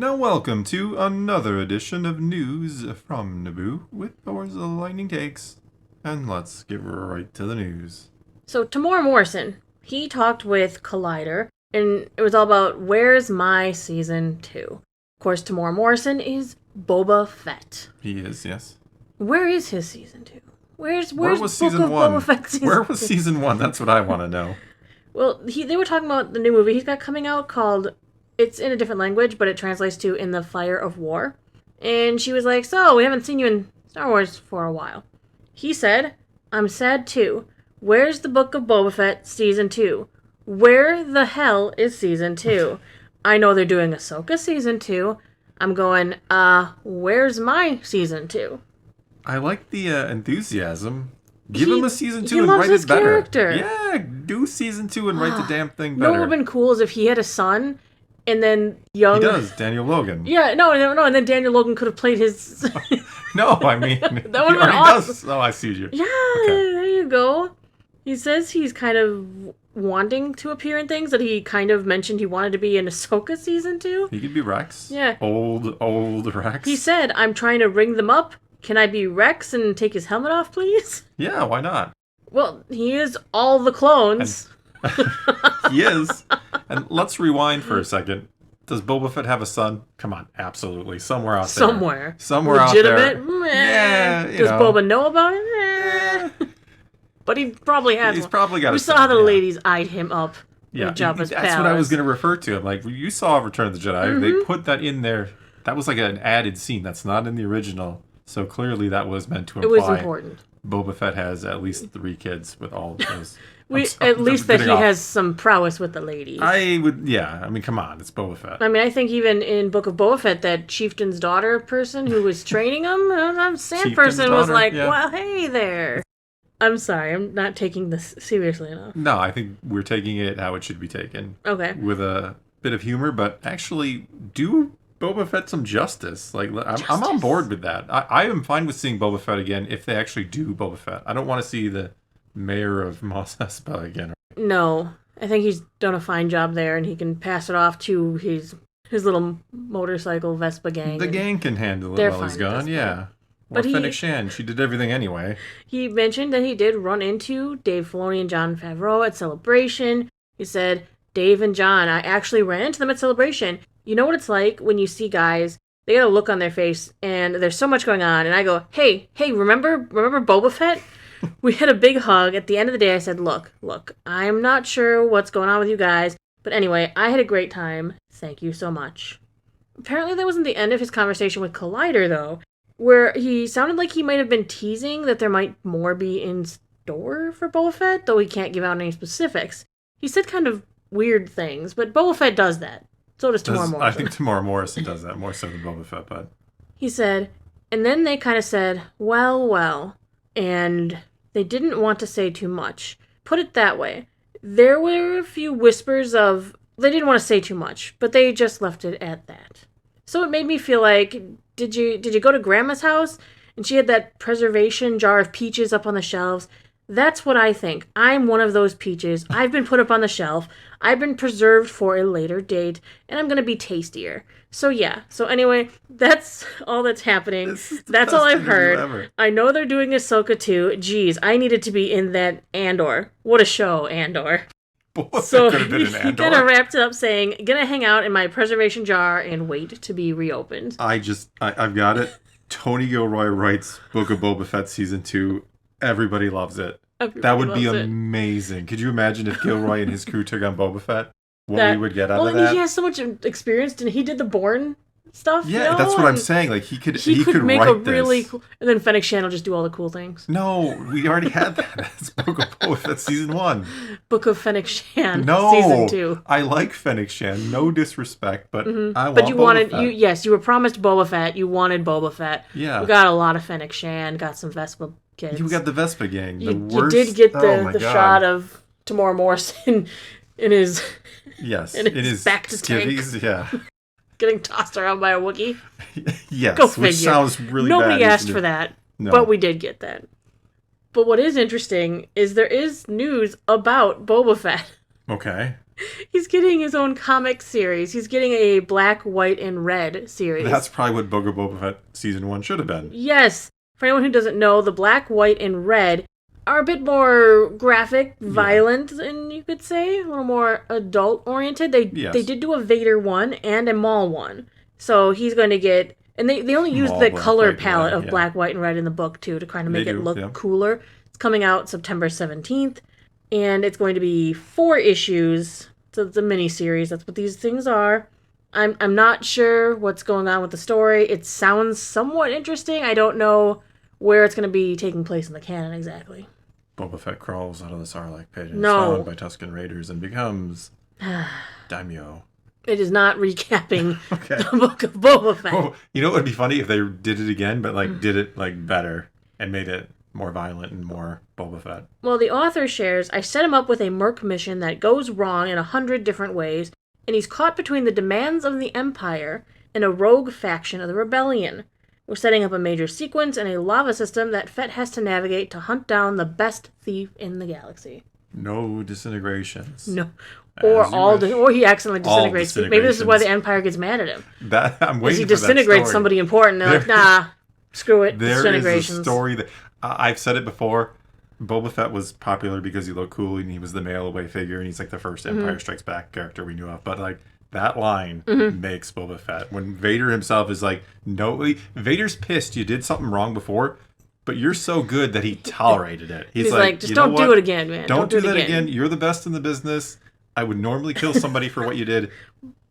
Now welcome to another edition of News from Naboo with Thor's Lightning Takes. And let's get right to the news. So Temuera Morrison, he talked with Collider, and it was all about where's my season 2. Of course, Temuera Morrison is Boba Fett. He is, yes. Where is his season 2? Where was season 1? Boba Fett season Where was season 1? That's what I want to know. Well, they were talking about the new movie he's got coming out called, it's in a different language, but it translates to In the Fire of War. And she was like, so, we haven't seen you in Star Wars for a while. He said, I'm sad too. Where's the Book of Boba Fett season 2? Where the hell is season 2? I know they're doing Ahsoka season 2. I'm going, where's my season 2? I like the enthusiasm. Give him a season 2 and loves write his it better. Character. Yeah, do season 2 and write the damn thing You know better. what would have been cool is if he had a son, and then young... He does, Daniel Logan. Yeah, no, and then Daniel Logan could have played his... No, I mean, that would he have been already awesome. does. Oh, I see you. Yeah, Okay. There you go. He says he's kind of wanting to appear in things that he kind of mentioned he wanted to be in Ahsoka season 2. He could be Rex. Yeah. Old Rex. He said, I'm trying to ring them up. Can I be Rex and take his helmet off, please? Yeah, why not? Well, he is all the clones. He is. And let's rewind for a second. Does Boba Fett have a son? Come on, absolutely. Somewhere out there. Somewhere Legitimate? out there. Yeah, Does Boba know about it? But he probably has He's one. probably got We a saw son, how the yeah. ladies eyed him up. Yeah, Jabba's that's what I was palace. going to refer to. I'm like, you saw Return of the Jedi. They put that in there. That was like an added scene. That's not in the original. So clearly that was meant to imply It was important. Boba Fett has at least 3 kids with all of those. At least that he has some prowess with the ladies. I mean, come on. It's Boba Fett. I mean, I think even in Book of Boba Fett, that chieftain's daughter person who was training him, Sand person was daughter, like, yeah. well, hey there. I'm sorry, I'm not taking this seriously enough. No, I think we're taking it how it should be taken. Okay. With a bit of humor, but actually do Boba Fett some justice. Like, I'm on board with that. I am fine with seeing Boba Fett again if they actually do Boba Fett. I don't want to see the mayor of Mos Espa again. No, I think he's done a fine job there, and he can pass it off to his little motorcycle Vespa gang. The gang can handle it they're while he's fine with gone, this yeah. But Or Fennec Shan, she did everything anyway. He mentioned that he did run into Dave Filoni and Jon Favreau at Celebration. He said, Dave and John, I actually ran into them at Celebration. You know what it's like when you see guys, they got a look on their face, and there's so much going on, and I go, hey, remember Boba Fett? We had a big hug. At the end of the day, I said, look, I'm not sure what's going on with you guys, but anyway, I had a great time. Thank you so much. Apparently that wasn't the end of his conversation with Collider, though, where he sounded like he might have been teasing that there might more be in store for Boba Fett, though he can't give out any specifics. He said kind of weird things, but Boba Fett does that. So does Temuera Morrison. I think Temuera Morrison does that more so than Boba Fett, but... He said, and then they kind of said, well, and they didn't want to say too much. Put it that way. There were a few whispers of, they didn't want to say too much, but they just left it at that. So it made me feel like, did you go to Grandma's house and she had that preservation jar of peaches up on the shelves? That's what I think. I'm one of those peaches. I've been put up on the shelf. I've been preserved for a later date, and I'm going to be tastier. So yeah. So anyway, that's all that's happening. That's all I've heard. I know they're doing Ahsoka too. Jeez, I needed to be in that Andor. What a show, Andor. So could have been an he Andor. kind of wrapped it up saying, gonna hang out in my preservation jar and wait to be reopened. I've got it. Tony Gilroy writes Book of Boba Fett Season 2. Everybody loves it. That would be amazing. Could you imagine if Gilroy and his crew took on Boba Fett? We would get out of that? Well, he has so much experience, and he did the Bourne stuff. Yeah, that's what I'm saying. Like, he could make write a really this. cool... And then Fennec Shan will just do all the cool things. No, we already had that. It's Book of Boba Fett Season 1. Book of Fennec Shan No, Season 2. I like Fennec Shan. No disrespect, but I want But you Boba wanted... Fett. Yes, you were promised Boba Fett. You wanted Boba Fett. Yeah. We got a lot of Fennec Shan. Got some Vespa kids. You got the Vespa gang. You did get the shot of Temuera Morrison in his... Yes, in his back to skivvies, tank. yeah. Getting tossed around by a Wookiee. Yes, Go figure. which sounds really Nobody bad. asked for that, No. but we did get that. But what is interesting is there is news about Boba Fett. Okay. He's getting his own comic series. He's getting a black, white, and red series. That's probably what Book of Boba Fett Season 1 should have been. Yes. For anyone who doesn't know, the black, white, and red are a bit more graphic, violent, and you could say a little more adult-oriented. They did do a Vader one and a Maul one. So he's going to get... And they only used the color palette of black, white, and red in the book, too, to kind of make it look cooler. It's coming out September 17th, and it's going to be 4 issues. So it's a mini-series. That's what these things are. I'm not sure what's going on with the story. It sounds somewhat interesting. I don't know where it's going to be taking place in the canon exactly. Boba Fett crawls out of the Sarlacc pit and is found by Tusken Raiders and becomes Daimyo. It is not recapping the Book of Boba Fett. Oh, you know what would be funny if they did it again, but did it better and made it more violent and more Boba Fett. Well, the author shares, I set him up with a merc mission that goes wrong in 100 different ways, and he's caught between the demands of the Empire and a rogue faction of the Rebellion. We're setting up a major sequence and a lava system that Fett has to navigate to hunt down the best thief in the galaxy. No disintegrations. No. Or he accidentally disintegrates. Maybe this is why the Empire gets mad at him. I'm waiting for that story. He disintegrates somebody important. They're like, nah, screw it. There is a story that... I've said it before. Boba Fett was popular because he looked cool and he was the mail-away figure and he's like the first Empire Strikes Back character we knew of. But that line makes Boba Fett. When Vader himself is like, no, Vader's pissed you did something wrong before, but you're so good that he tolerated it. He's like, just don't do it again, man. Don't do that again. You're the best in the business. I would normally kill somebody for what you did,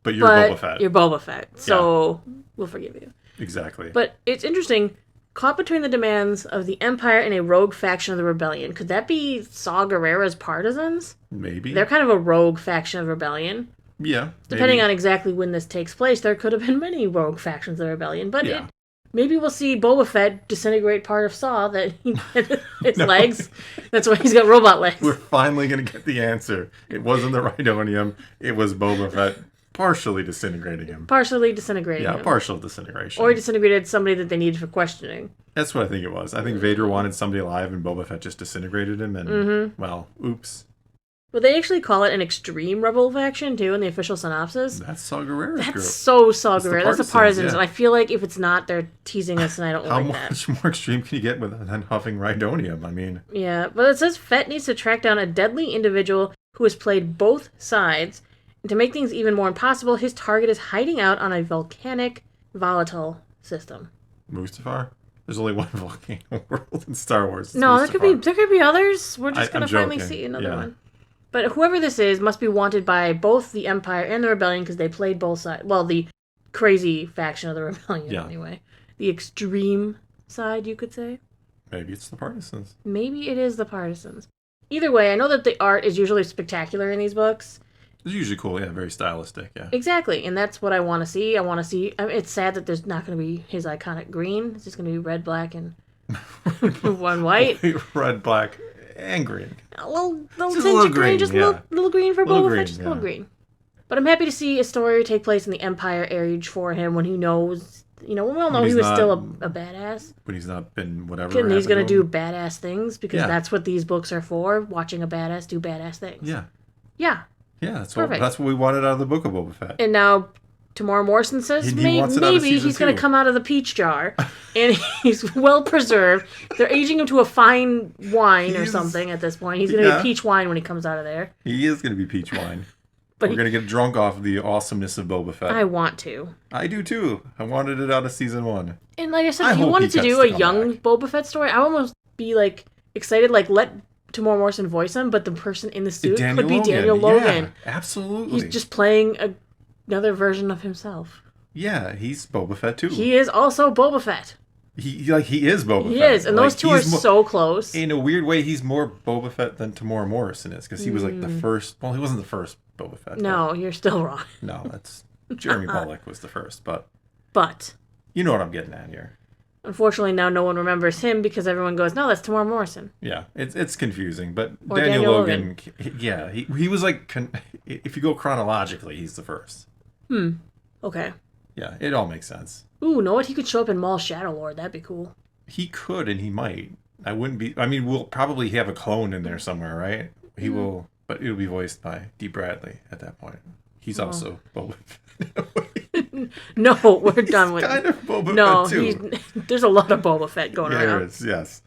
but you're Boba Fett. You're Boba Fett, so we'll forgive you. Exactly. But it's interesting. Caught between the demands of the Empire and a rogue faction of the Rebellion. Could that be Saw Gerrera's partisans? Maybe. They're kind of a rogue faction of the Rebellion. Yeah. Depending on exactly when this takes place, there could have been many rogue factions of the Rebellion. But maybe we'll see Boba Fett disintegrate part of Saw that he had his legs. That's why he's got robot legs. We're finally going to get the answer. It wasn't the Rhydonium. It was Boba Fett partially disintegrating him. Partially disintegrating him. Yeah, partial disintegration. Or he disintegrated somebody that they needed for questioning. That's what I think it was. I think Vader wanted somebody alive and Boba Fett just disintegrated him and, well, oops. Well, they actually call it an extreme rebel faction, too, in the official synopsis. That's Saw Gerrera's group. That's so Saw Gerrera. That's the Partisans. Yeah. And I feel like if it's not, they're teasing us, and I don't like that. How much more extreme can you get than huffing Rhydonium? I mean... Yeah, but it says Fett needs to track down a deadly individual who has played both sides. And to make things even more impossible, his target is hiding out on a volcanic, volatile system. Mustafar? There's only one volcano world in Star Wars. No, there could be others. We're just going to finally see another one. But whoever this is must be wanted by both the Empire and the Rebellion because they played both sides. Well, the crazy faction of the Rebellion, anyway. The extreme side, you could say. Maybe it's the Partisans. Maybe it is the Partisans. Either way, I know that the art is usually spectacular in these books. It's usually cool, very stylistic, Exactly, and that's what I want to see. I want to see... I mean, it's sad that there's not going to be his iconic green. It's just going to be red, black, and one white. Red, black, and green. A little tinge of green, just a little green for Boba Fett, just a little green. But I'm happy to see a story take place in the Empire age for him when he knows... we all know he was still a badass. When he's not been whatever. And he's going to do badass things because that's what these books are for, watching a badass do badass things. Yeah. Yeah. Yeah, that's what we wanted out of the Book of Boba Fett. And now Temuera Morrison says maybe he's going to come out of the peach jar and he's well preserved. They're aging him to a fine wine or something at this point. He's going to be peach wine when he comes out of there. He is going to be peach wine. But we're going to get drunk off of the awesomeness of Boba Fett. I want to. I do too. I wanted it out of season 1. And like I said, if you wanted to do a young Boba Fett story, I would almost be excited, let Temuera Morrison voice him, but the person in the suit could be Daniel Logan. Yeah, absolutely. He's just playing another version of himself. Yeah, he's Boba Fett too. He is also Boba Fett. He is Boba Fett. He is, and those two are so close. In a weird way, he's more Boba Fett than Temuera Morrison is, because he was the first... Well, he wasn't the first Boba Fett. No, you're still wrong. No, that's... Jeremy Bulloch was the first, but... But... You know what I'm getting at here. Unfortunately, now no one remembers him because everyone goes, no, that's Temuera Morrison. Yeah, it's confusing, but Daniel Logan, he was if you go chronologically, he's the first. Okay. Yeah, it all makes sense. Ooh, know what? He could show up in Maul Shadow Lord. That'd be cool. He could, and he might. I wouldn't be... I mean, we'll probably have a clone in there somewhere, right? He will... But it'll be voiced by Dee Bradley at that point. He's also Boba Fett. No, we're done with kind of Boba Fett too. There's a lot of Boba Fett going Yeah, there around. is, yes.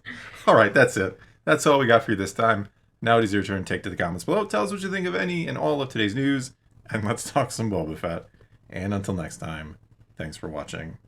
All right, that's it. That's all we got for you this time. Now it is your turn. Take to the comments below. Tell us what you think of any and all of today's news. And let's talk some Boba Fett. And until next time, thanks for watching.